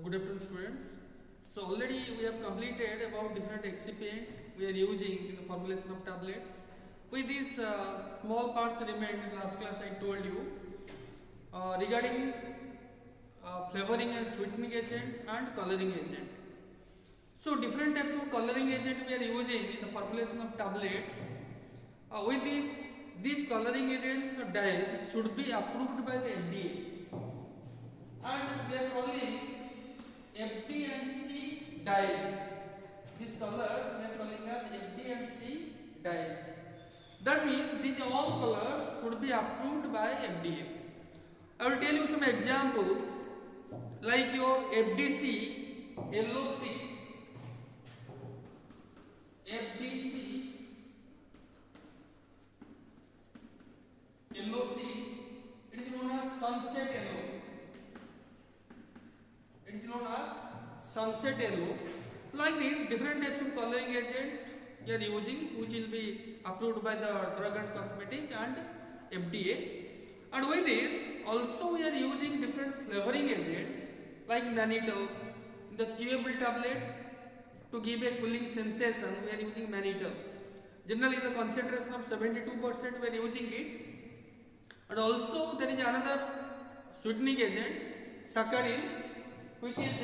Good afternoon, students. So already we have completed about different excipient we are using in the formulation of tablets. With these small parts remained in last class I told you regarding flavoring and sweetening agent and coloring agent. So different types of coloring agent we are using in the formulation of tablets. With these coloring agents or dyes should be approved by the FDA. And we are calling FD and C dyes. These colors we are calling as FD and C dyes. That means these all colors should be approved by FDA. I will tell you some examples like your FDC yellow 6, FDC yellow 6, it is known as sunset yellow. It is known as sunset yellow. Like this, different types of coloring agent we are using, which will be approved by the Drug and Cosmetic and FDA. And with this, also we are using different flavoring agents like mannitol in the chewable tablet to give a cooling sensation. We are using mannitol. Generally, the concentration of 72% we are using it. And also there is another sweetening agent, saccharin, which is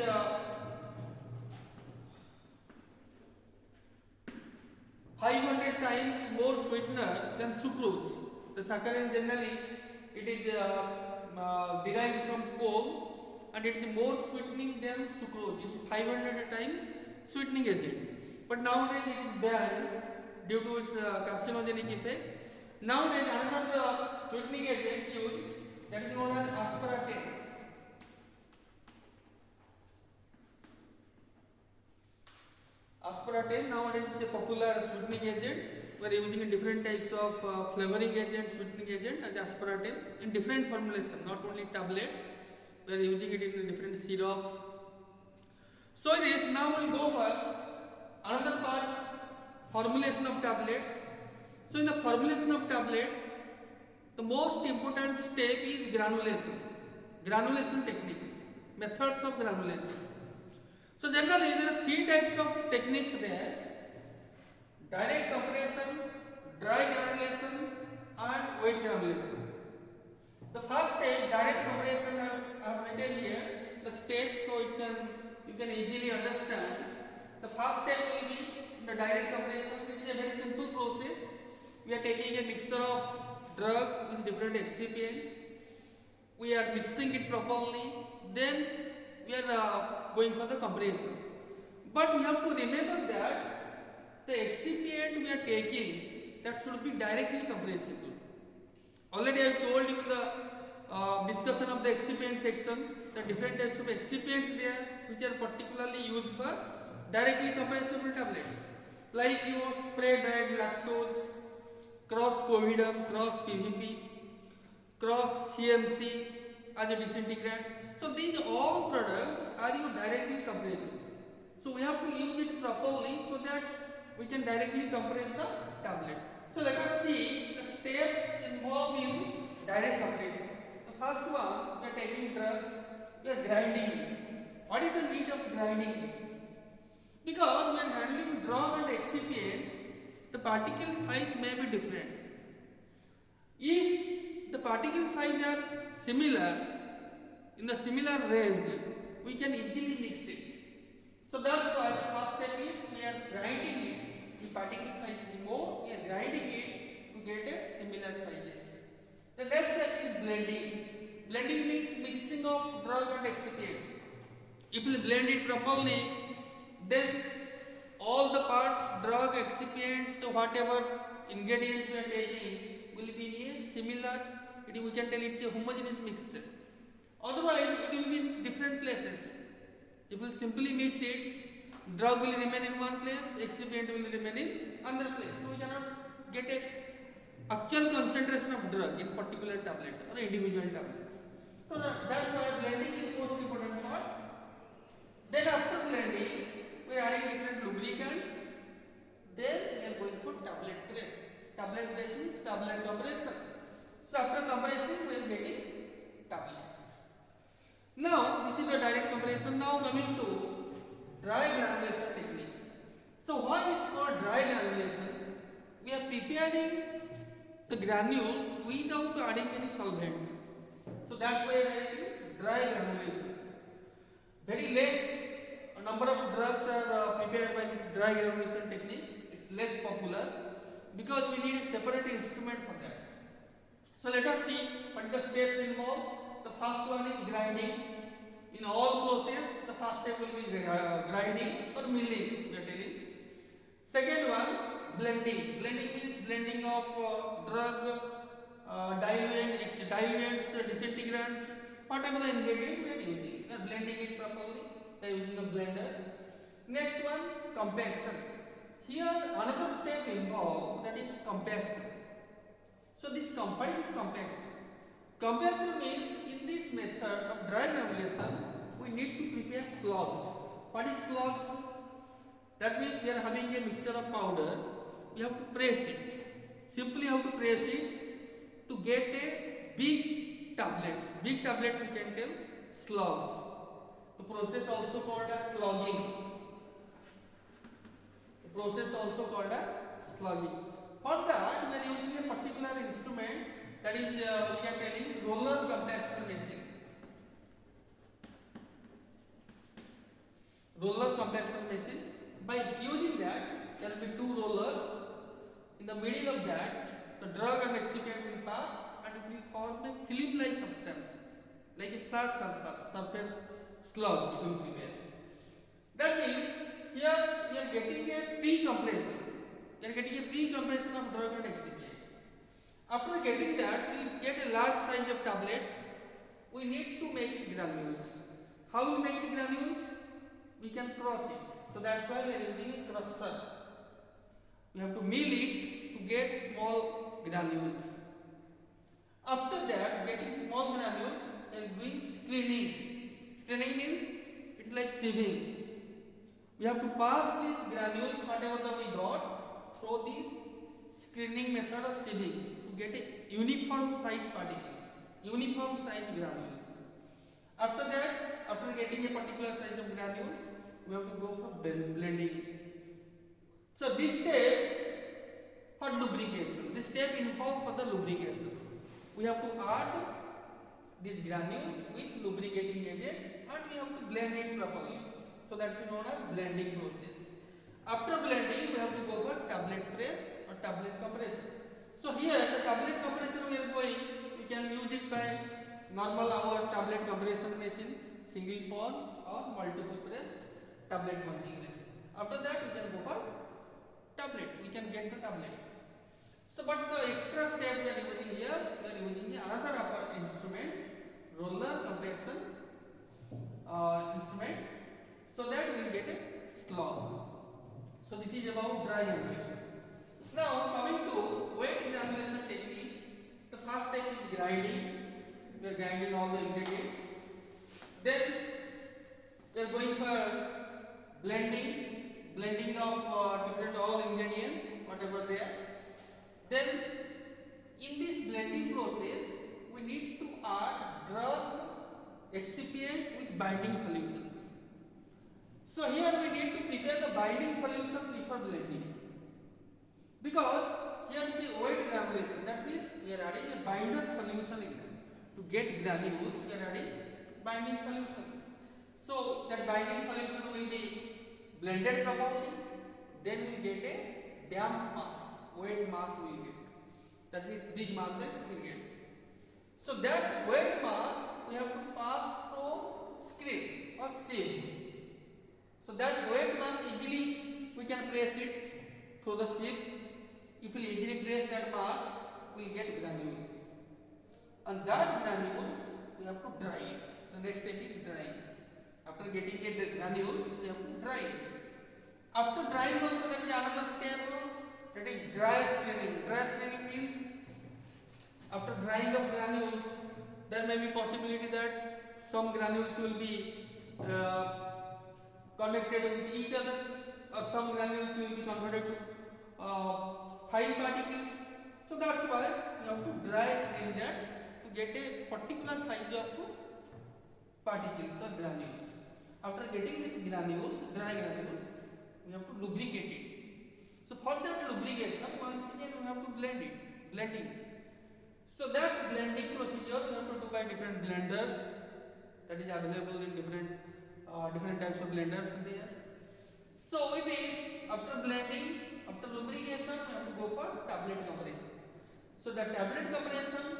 500 times more sweetener than sucrose. The saccharin generally it is derived from coal and it is more sweetening than sucrose. It is 500 times sweetening agent. But nowadays it is banned due to its carcinogenic effect. Nowadays another sweetening agent used, that is known as aspartame. Aspartame nowadays is a popular sweetening agent. We are using different types of flavoring agent, sweetening agent as aspartame in different formulation, not only tablets. We are using it in different syrups. So it is now we will go for another part, formulation of tablet. So in the formulation of tablet, the most important step is granulation. Granulation techniques, methods of granulation. So generally there are three types of techniques there: direct compression, dry granulation and wet granulation. The first step, direct compression, I have written here the step so you can easily understand. The first step will be the direct compression. It is a very simple process. We are taking a mixture of drug with different excipients. We are mixing it properly. Then we are going for the compression. But we have to remember that the excipient we are taking, that should be directly compressible. Already I told you in the discussion of the excipient section, the different types of excipients there which are particularly used for directly compressible tablets, like your spray dried lactose, cross covidum, cross PVP, cross CMC as a disintegrant. So these all products are directly compressible. So we have to use it properly so that we can directly compress the tablet. So let us see the steps involved in direct compression. The first one, we are taking drugs, we are grinding it. What is the need of grinding it? Because when handling drug and excipient, the particle size may be different. If the particle size are similar, in the similar range, we can easily mix it. So that's why the first step is we are grinding it. If particle size is more, we are grinding it to get a similar sizes. The next step is blending. Blending means mixing of drug and excipient. If we blend it properly, then all the parts, drug, excipient, whatever ingredient we are taking will be in a similar, we can tell it's a homogeneous mixture. Otherwise, it will be in different places. If we simply mix it, drug will remain in one place, excipient will remain in another place. So we cannot get a actual concentration of drug in particular tablet or individual tablet. So that's why blending is most important part. Then after blending, we are adding different lubricants. Then we are going for tablet press. Tablet press means tablet compression. So after compressing, we are getting tablet. Now this is the direct compression. granulation. Now coming to dry granulation technique. So what is called dry granulation? We are preparing the granules without adding any solvent. So that's why I write dry granulation. Very less number of drugs are prepared by this dry granulation technique. It's less popular because we need a separate instrument for that. So let us see what the steps involved. The first one is grinding. In all process, the first step will be grinding or milling, we are telling. Second one, blending. Blending means blending of drug, diluents, disintegrants, whatever the ingredient we are using. We are blending it properly by using a blender. Next one, compaction. Here another step involved, that is compaction. So this compaction. Compaction means in this method of dry granulation, we need to prepare slugs. What is slugs? That means we are having a mixture of powder. We have to press it. Simply have to press it to get a big tablets. Big tablets we can tell slugs. The process also called as slugging. The process also called as slugging. For that, we are using a particular instrument, that is we are telling roller compaction machine. Roller compaction machine. By using that, there will be two rollers. In the middle of that, the drug and excipient will pass and it will form a film-like substance, like a flat surface slug it will prepare. That means here we are getting a pre-compression. We are getting a pre-compression of drug and excipients. After getting that, we will get a large size of tablets. We need to make it granules. How we make it granules? We can cross it. So that's why we are using a crusher. We have to mill it to get small granules. After that, getting small granules, we are doing screening. Screening means it's like sieving. We have to pass these granules, whatever that we got, through this screening method of sieving to get a uniform size particles, uniform size granules. After that, after getting a particular size of granules, we have to go for blending. So this step for lubrication, this step involves for the lubrication. We have to add these granules with lubricating agent and we have to blend it properly. So that's known as blending process. After blending, we have to go for tablet press or tablet compression. So here the tablet compression we are going, we can use it by normal our tablet compression machine, single pore or multiple press tablet punching machine. After that we can go for tablet, we can get the tablet. So but the extra step we are using here, we are using another upper instrument, roller compaction instrument, so that we will get a slug. So this is about dry granulation. Now coming to wet granulation technique, the first step is grinding. We are grinding all the ingredients. Then we are going for blending of different all ingredients, whatever they are. Then in this blending process, we need to add drug excipient with binding solutions. So here we need to prepare the binding solution before blending, because here it is wet granulation. That means we are adding a binder solution in there. To get granules, we are adding binding solutions. So that binding solution will be blended properly. Then we will get a damp mass, wet mass we will get. That means big masses we will get. So that wet mass we have to pass through screen or sieve. So that wet mass easily we can press it through the sieves. If we easily press that mass, we will get granules. And that granules we have to dry it. The next step is drying. After getting the granules, we have to dry it. After drying also there is another step, that is dry screening. Dry screening means after drying of granules, there may be possibility that some granules will be connected with each other, or some granules will be converted to fine particles. So that's why we have to dry screen that to get a particular size of particles or granules. getting this granules, dry granules, we have to lubricate it. So for that lubrication, once again we have to blend it, blending. So that blending procedure we have to do by different blenders that is available in different types of blenders there. So with this, after blending, after lubrication, we have to go for tablet compression. So the tablet compression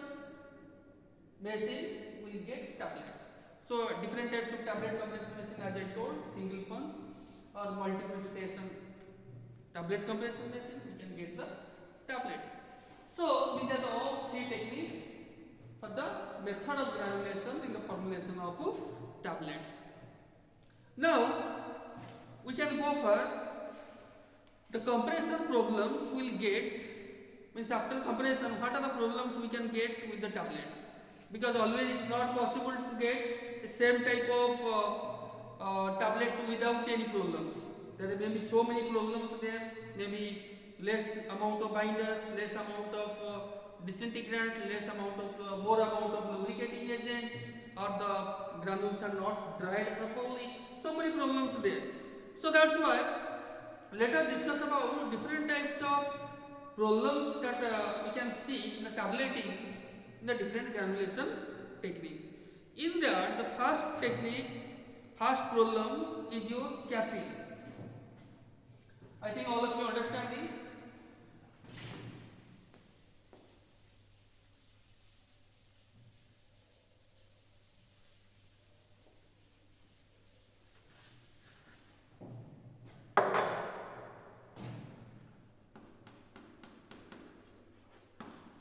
machine will get tablets. So different types of tablet compression machine, as I told, single punch or multiple station tablet compression machine, we can get the tablets. So these are the all three techniques for the method of granulation in the formulation of tablets. Now we can go for the compression problems we will get, means after compression what are the problems we can get with the tablets, because always it's not possible to get the same type of tablets without any problems. There may be so many problems there, maybe less amount of binders, less amount of disintegrant, less amount of more amount of lubricating agent, or the granules are not dried properly. So many problems there. So that's why let us discuss about different types of problems that we can see in the tableting in the different granulation techniques. In that, the first technique, first problem is your capping. I think all of you understand this.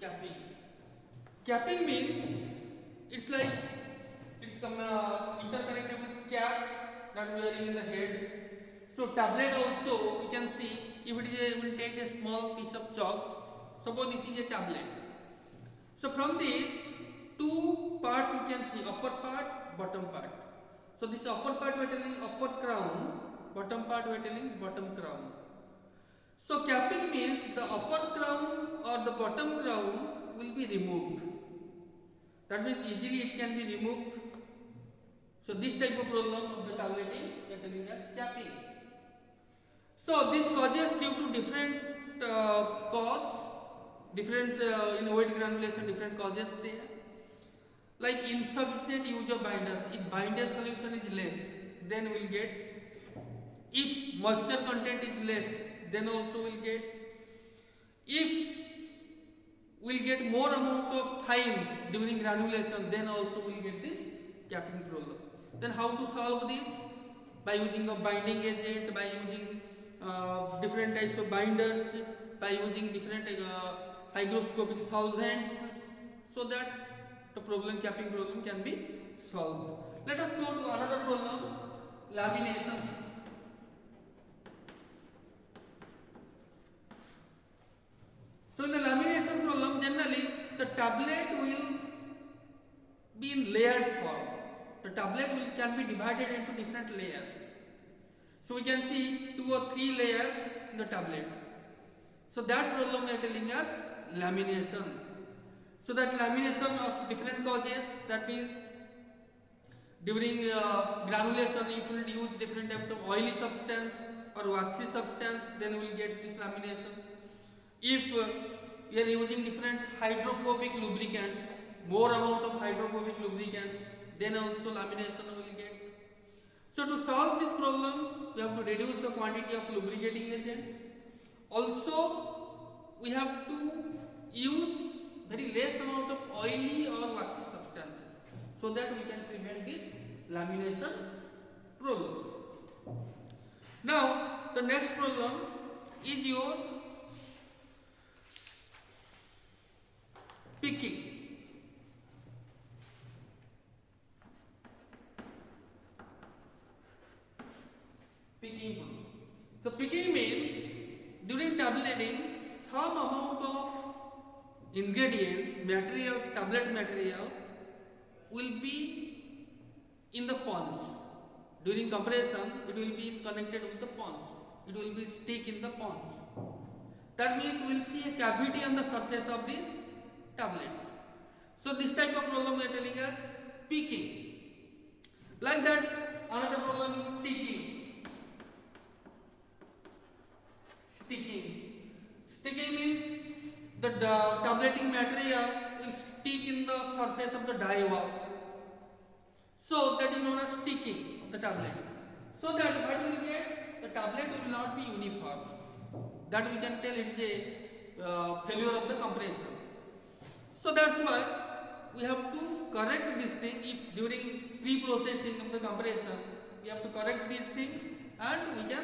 Capping. Capping means it's like it's interconnected with cap that we are wearing in the head. So tablet also we can see, if it is we will take a small piece of chalk. Suppose this is a tablet. So from this two parts you can see, upper part, bottom part. So this upper part we are telling upper crown, bottom part we are telling bottom crown. So capping means the upper crown or the bottom crown will be removed. That means easily it can be removed. So this type of problem of the tableting we are telling as capping. So this causes due to different cause, different in wet granulation, different causes there. Like insufficient use of binders. If binder solution is less, then we will get. If moisture content is less, then also we will get. If we will get more amount of fines during granulation, then also we will get this capping problem. Then how to solve this? By using a binding agent, by using different types of binders, by using different hygroscopic solvents, so that the capping problem can be solved. Let us go to another problem, lamination. So in the lamination problem, generally the tablet will be in layered form. The tablet can be divided into different layers. So we can see 2 or 3 layers in the tablets. So that problem we are telling us lamination. So that lamination of different causes, that means during granulation if we will use different types of oily substance or waxy substance, then we will get this lamination. If we are using different hydrophobic lubricants, more amount of hydrophobic lubricants, then also lamination we will get. So to solve this problem, we have to reduce the quantity of lubricating agent. Also, we have to use very less amount of oily or waxy substances, so that we can prevent this lamination problems. Now, the next problem is your picking. Picking problem. So picking means during tableting, some amount of ingredients, materials, tablet material will be in the pons. During compression, it will be connected with the pons. It will be stick in the pons. That means we will see a cavity on the surface of this tablet. So this type of problem we are telling us picking. Like that, another problem is the tableting material will stick in the surface of the die wall. So that is known as sticking of the tablet. So that what we will get, the tablet will not be uniform. That we can tell it is a failure of the compression. So that's why we have to correct this thing. If during pre-processing of the compression, we have to correct these things and we can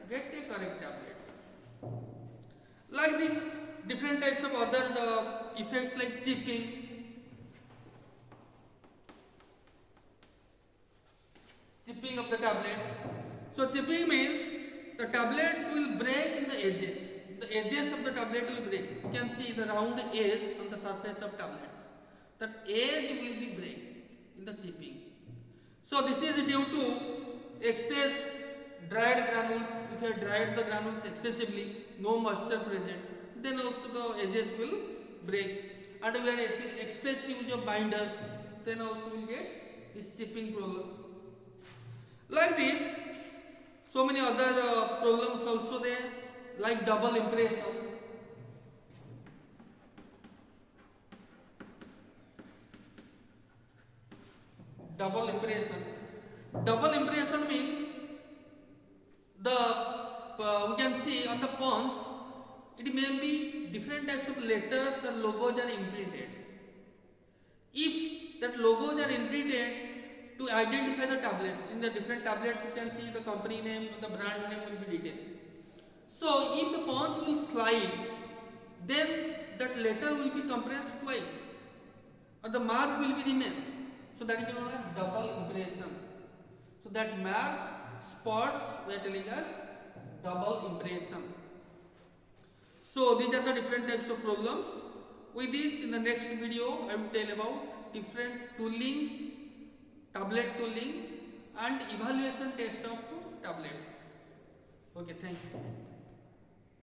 get a correct tablet. Like this, different types of other effects like chipping. Chipping of the tablets. So chipping means the tablets will break in the edges. The edges of the tablet will break. You can see the round edge on the surface of tablets. That edge will be break in the chipping. So this is due to excess dried granules. If you have dried the granules excessively, no moisture present, then also the edges will break. And we are excess use of binders, then also we will get this chipping problem. Like this, so many other problems also there, like double impression. Double impression. Double impression means the we can see on the punch, it may be different types of letters or logos are imprinted. If that logos are imprinted to identify the tablets, in the different tablets you can see the company name and the brand name will be detailed. So if the punch will slide, then that letter will be compressed twice or the mark will be remain. So that is known as double impression. So that mark spots we are telling as double impression. So these are the different types of problems. With this, in the next video I will tell about different toolings, tablet toolings and evaluation test of tablets. Okay, thank you.